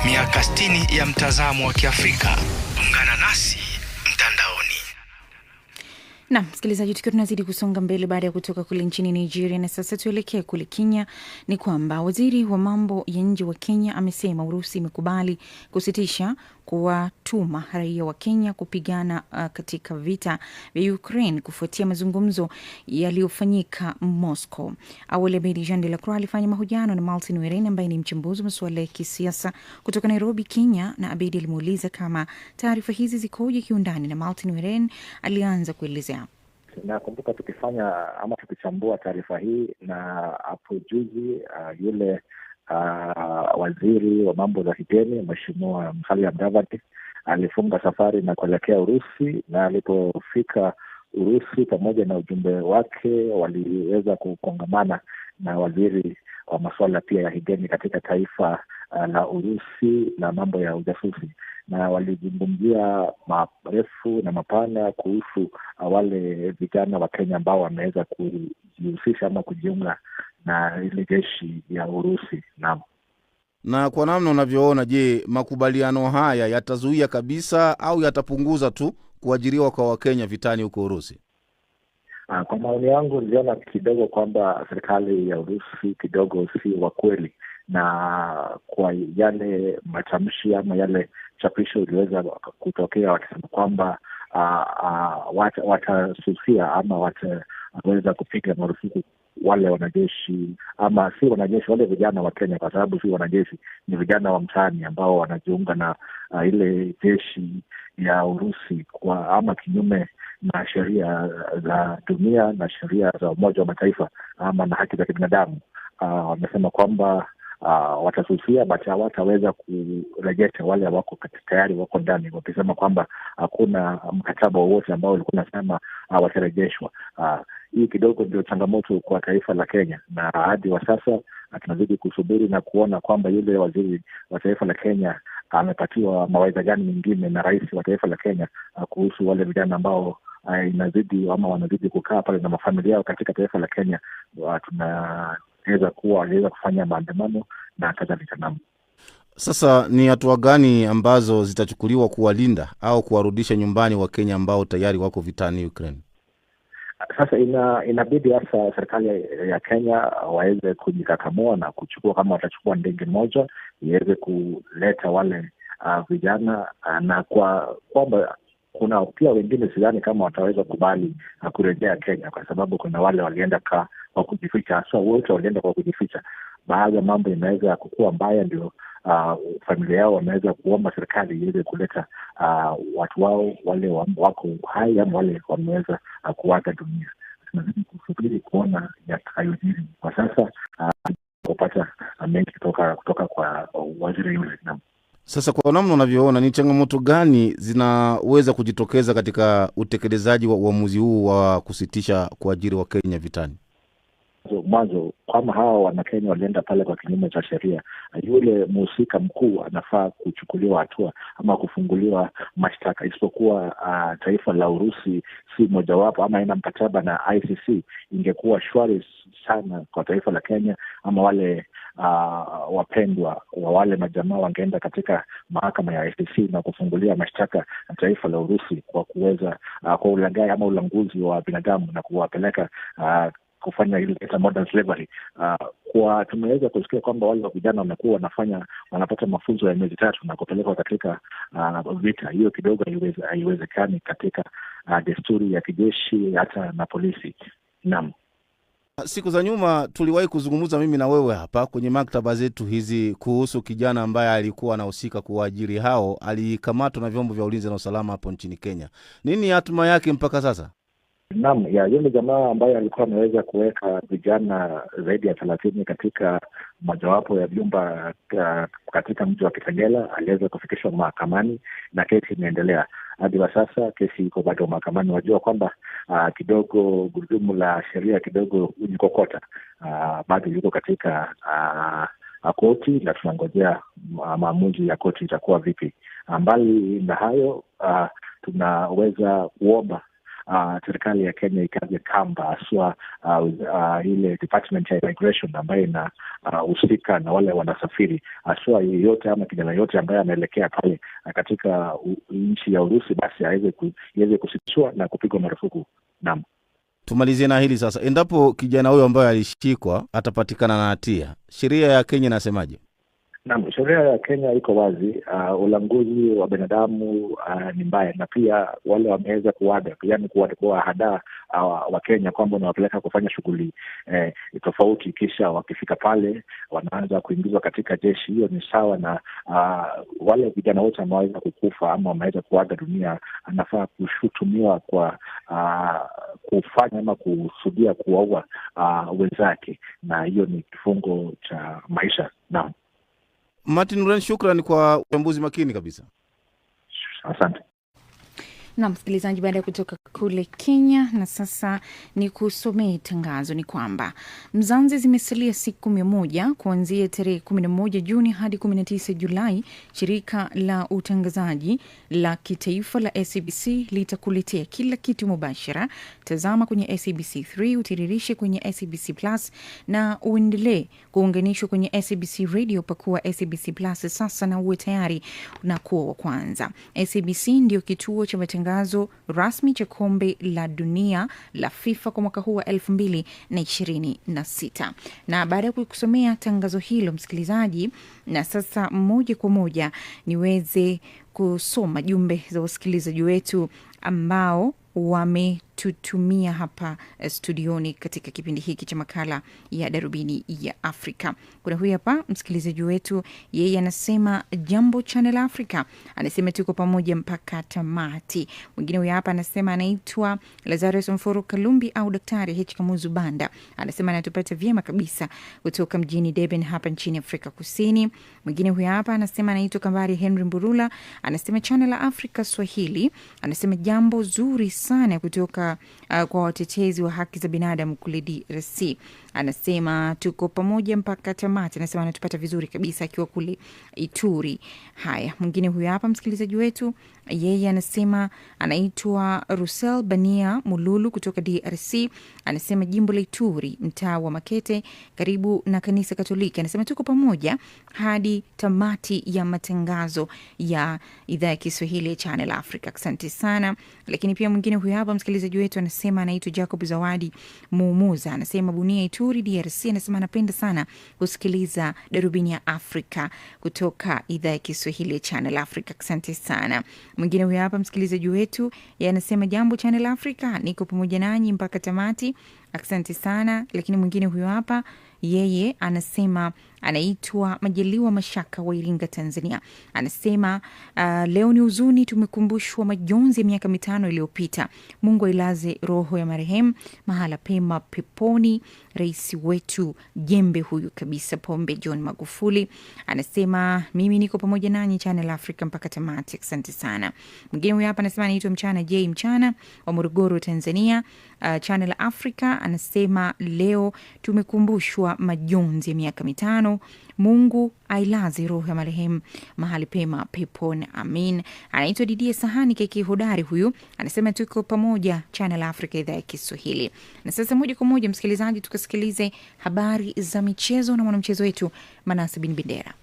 Miaka 60 ya mtazamo wa Kiafrika. Ungana nasi mtandaoni. Na msikilizaji, tukiwa tunazidi kusonga mbele baada ya kutoka kule nchini Nigeria, na sasa tuelekee kule Kenya. Ni kwamba waziri wa mambo ya nje wa Kenya amesema Urusi imekubali kusitisha kuwatuma raia wa Kenya kupigana katika vita vya Ukraine kufuatia mazungumzo yaliyofanyika Moscow. Awali Abedi Jean de la Croix alifanya mahojiano na Martin Wereni ambaye ni mchambuzi wa masuala ya kisiasa kutoka Nairobi, Kenya, na Abedi alimuuliza kama taarifa hizi zikoje kiundani, na Martin Wereni alianza kuelezea. Nakumbuka tukichambua taarifa hii, na hapo juzi yule waziri wa mambo za kigeni Mheshimiwa Musalia Mudavadi alifunga safari na kuelekea Urusi, na alipofika Urusi pamoja na ujumbe wake waliweza kukongamana na waziri wa masuala pia ya kigeni katika taifa la Urusi na mambo ya ujasusi, na walizungumzia marefu na mapana kuhusu wale vijana wa Kenya ambao wameweza kujihusisha ama kujiunga na ile jeshi ya Urusi. Na kwa namna unavyoona, je, makubaliano haya yatazuia kabisa au yatapunguza tu kuajiriwa kwa Wakenya vitani huko Urusi? Kwa maoni yangu, niliona kidogo kwamba serikali ya Urusi kidogo si wa kweli, na kwa yale matamshi ama yale chapisho iliweza kutokea wakisema kwamba watasusia ama wataweza kupiga marufuku wale wanajeshi, ama si wanajeshi, wale vijana wa Kenya, kwa sababu si wanajeshi, ni vijana wa mtaani ambao wanajiunga na ile jeshi ya Urusi ama kinyume na sheria za dunia na sheria za Umoja wa Mataifa ama na haki za kibinadamu. Wamesema kwamba watasusia, basi hawataweza kurejesha wale wako tayari wako ndani, wakisema kwamba hakuna mkataba wowote ambao ulikuwa unasema watarejeshwa. Hii kidogo ndio changamoto kwa taifa la Kenya, na hadi wa sasa tunazidi kusubiri na kuona kwamba yule waziri wa taifa la Kenya amepatiwa mawaidha gani mengine na rais wa taifa la Kenya kuhusu wale vijana ambao inazidi ama wanazidi kukaa pale na mafamilia yao katika taifa la Kenya. Tunaweza kuwa waliweza kufanya maandamano na kadhalika. Sasa ni hatua gani ambazo zitachukuliwa kuwalinda au kuwarudisha nyumbani wa Kenya ambao tayari wako vitani Ukraine? Sasa inabidi hasa serikali ya Kenya waweze kujikakamua na kuchukua, kama watachukua ndege moja iweze kuleta wale vijana, na kwamba kuna pia wengine sidhani kama wataweza kubali kurejea Kenya, kwa sababu kuna wale walienda kwa kujificha, hasa wote walienda kwa kujificha. Baadhi ya mambo inaweza kukua mbaya, ndio familia yao wameweza kuomba serikali iweze kuleta watu wao wale wako hai ama wale wameweza kuaga dunia. Tunazidi kusubiri kuona yatakayojiri. Kwa sasa kupata mengi kutoka kwa waziri yule. Sasa kwa namna unavyoona, ni changamoto gani zinaweza kujitokeza katika utekelezaji wa uamuzi huu wa kusitisha kuajiri wa Kenya vitani? Mwanzo, kama hawa Wanakenya walienda pale kwa kinyume cha sheria, yule mhusika mkuu anafaa kuchukuliwa hatua ama kufunguliwa mashtaka, isipokuwa taifa la Urusi si mojawapo ama ina mkataba na ICC. Ingekuwa shwari sana kwa taifa la Kenya, ama wale wapendwa wa wale majamaa wangeenda katika mahakama ya ICC na kufungulia mashtaka na taifa la Urusi kwa kuweza kwa ulaghai ama ulanguzi wa binadamu na kuwapeleka kufanya ile modern slavery. Kwa tumeweza kusikia kwamba wale vijana wamekuwa wanapata mafunzo ya miezi 3 na kupelekwa katika vita. Hiyo kidogo haiwezekani katika desturi ya kijeshi hata na polisi. Naam. Siku za nyuma tuliwahi kuzungumza mimi na wewe hapa kwenye maktaba zetu hizi kuhusu kijana ambaye alikuwa anahusika kuwaajiri hao, alikamatwa na vyombo vya ulinzi na usalama hapo nchini Kenya. Nini hatima yake mpaka sasa? Naam, yule jamaa ambaye alikuwa ameweza kuweka vijana zaidi ya 30 katika mojawapo ya vyumba katika mji wa Kitengela aliweza kufikishwa mahakamani na kesi inaendelea. Hadi wa sasa kesi iko bado mahakamani. Wajua kwamba kidogo gurudumu la sheria kidogo ujikokota, bado yuko katika koti na tunangojea maamuzi ya koti itakuwa vipi. Mbali na hayo, tunaweza kuomba serikali ya Kenya ikaze kamba haswa ile Department ya Immigration ambayo inahusika na wale wanasafiri, haswa yeyote ama kijana yote ambaye anaelekea pale katika nchi ya Urusi, basi iweze kusitishwa na kupigwa marufuku. Naam. Tumalizie na hili sasa. Endapo kijana huyo ambaye alishikwa atapatikana na hatia, sheria ya Kenya inasemaje? Naam, sheria ya Kenya iko wazi. Ulanguzi wa binadamu ni mbaya, na pia wale wameweza kuwada, yaani kuwahadaa wa Kenya kwamba wanawapeleka kufanya shughuli tofauti, kisha wakifika pale wanaanza kuingizwa katika jeshi. Hiyo ni sawa na wale vijana wote ambao wameweza kukufa ama wameweza kuaga dunia, anafaa kushutumiwa kwa kufanya ama kusudia kuwaua wenzake, na hiyo ni kifungo cha maisha. Naam. Martin Nguren, shukrani kwa uchambuzi makini kabisa. Asante. Na msikilizaji, baada ya kutoka kule Kenya, na sasa ni kusomea tangazo. Ni kwamba Mzanzi zimesalia siku 100 kuanzia tarehe 11 Juni hadi 19 Julai. Shirika la utangazaji la kitaifa la SABC litakuletea kila kitu mubashara. Tazama kwenye SABC 3, utiririshe kwenye SABC Plus na uendelee kuunganishwa kwenye SABC Radio. Pakua SABC Plus sasa na uwe tayari na kuwa wa kwanza. SABC ndio kituo cha matangazo rasmi cha kombe la dunia la FIFA kwa mwaka huu wa 2026. Na baada ya kusomea tangazo hilo msikilizaji, na sasa moja kwa moja niweze kusoma jumbe za wasikilizaji wetu ambao wametutumia hapa studioni katika kipindi hiki cha makala ya Darubini ya Afrika. Kuna huyu hapa msikilizaji wetu, yeye anasema jambo Channel Africa, anasema tuko pamoja mpaka tamati. Mwingine huyu hapa anasema anaitwa Lazarus Mforo Kalumbi au Daktari H Kamuzu Banda, anasema anatupata vyema kabisa kutoka mjini Durban hapa nchini Afrika Kusini. Mwingine huyu hapa anasema anaitwa Kambari Henry Mburula, anasema Channel Africa Swahili, anasema jambo zuri sana kutoka kwa watetezi wa haki za binadamu kule DRC. Anasema tuko pamoja mpaka tamati, anasema anatupata vizuri kabisa akiwa kule Ituri. Haya, mwingine huyu hapa msikilizaji wetu, yeye anasema anaitwa Rusel Bania Mululu kutoka DRC, anasema jimbo la Ituri, mtaa wa Makete, karibu na kanisa Katoliki. Anasema tuko pamoja hadi tamati ya matangazo ya idhaa ya Kiswahili ya Channel Africa. Asante sana. Lakini pia mwingine huyu hapa msikilizaji wetu anasema anaitwa Jacob Zawadi Muumuza, anasema Bunia Ituri DRC, anasema anapenda sana kusikiliza Darubini ya Afrika kutoka idhaa ya Kiswahili ya Channel Africa. Asante sana. Mwingine huyu hapa msikilizaji wetu, yeye anasema jambo Channel Africa, niko pamoja nanyi mpaka tamati. Asante sana. Lakini mwingine huyu hapa, yeye anasema anaitwa Majaliwa Mashaka wa Iringa, Tanzania. Anasema leo ni huzuni, tumekumbushwa majonzi ya miaka 5 iliyopita. Mungu ailaze roho ya marehemu mahala pema peponi, rais wetu jembe huyu kabisa, Pombe John Magufuli. Anasema mimi niko pamoja nanyi Channel Africa mpaka tamati. Asante sana. Mwingine huyu hapa anasema anaitwa Mchana J Mchana wa Morogoro, Tanzania. Channel Africa, anasema leo tumekumbushwa majonzi ya miaka 5. Mungu ailaze roho ya marehemu mahali pema peponi, amin. Anaitwa Didia Sahani Keki Hodari huyu, anasema tuko pamoja Channel Africa idhaa ya Kiswahili. Na sasa moja kwa moja msikilizaji, tukasikilize habari za michezo na mwanamchezo wetu Manase Bin Bendera.